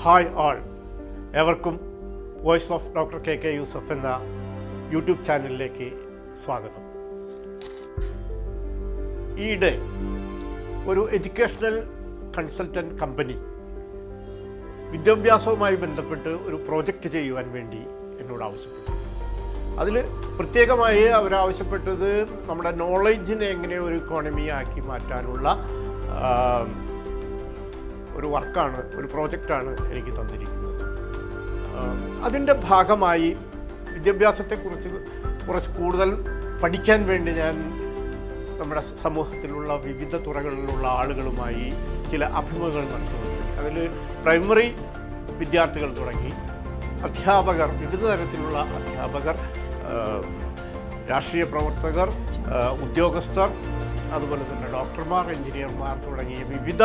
Hi all, ഏവർക്കും voice of doctor K K Yusuf എന്ന YouTube ചാനലിലേക്ക് സ്വാഗതം. ഈയിടെ ഒരു എഡ്യൂക്കേഷണൽ കൺസൾട്ടൻറ്റ് കമ്പനി വിദ്യാഭ്യാസവുമായി ബന്ധപ്പെട്ട് ഒരു പ്രോജക്റ്റ് ചെയ്യുവാൻ വേണ്ടി എന്നോട് ആവശ്യപ്പെട്ടു. അതിൽ പ്രത്യേകമായി അവരാവശ്യപ്പെട്ടത് നമ്മുടെ നോളജിനെ എങ്ങനെ ഒരു ഇക്കോണമി ആക്കി മാറ്റാനുള്ള ഒരു വർക്കാണ്, ഒരു പ്രോജക്റ്റാണ് എനിക്ക് തന്നിരിക്കുന്നത്. അതിൻ്റെ ഭാഗമായി വിദ്യാഭ്യാസത്തെക്കുറിച്ച് കുറച്ച് കൂടുതൽ പഠിക്കാൻ വേണ്ടി ഞാൻ നമ്മുടെ സമൂഹത്തിലുള്ള വിവിധ തുറകളിലുള്ള ആളുകളുമായി ചില അഭിമുഖങ്ങൾ നടത്തുന്നുണ്ട്. അതിൽ പ്രൈമറി വിദ്യാർത്ഥികൾ തുടങ്ങി അധ്യാപകർ, വിവിധ തരത്തിലുള്ള അധ്യാപകർ, രാഷ്ട്രീയ പ്രവർത്തകർ, ഉദ്യോഗസ്ഥർ, അതുപോലെ തന്നെ ഡോക്ടർമാർ, എഞ്ചിനീയർമാർ തുടങ്ങിയ വിവിധ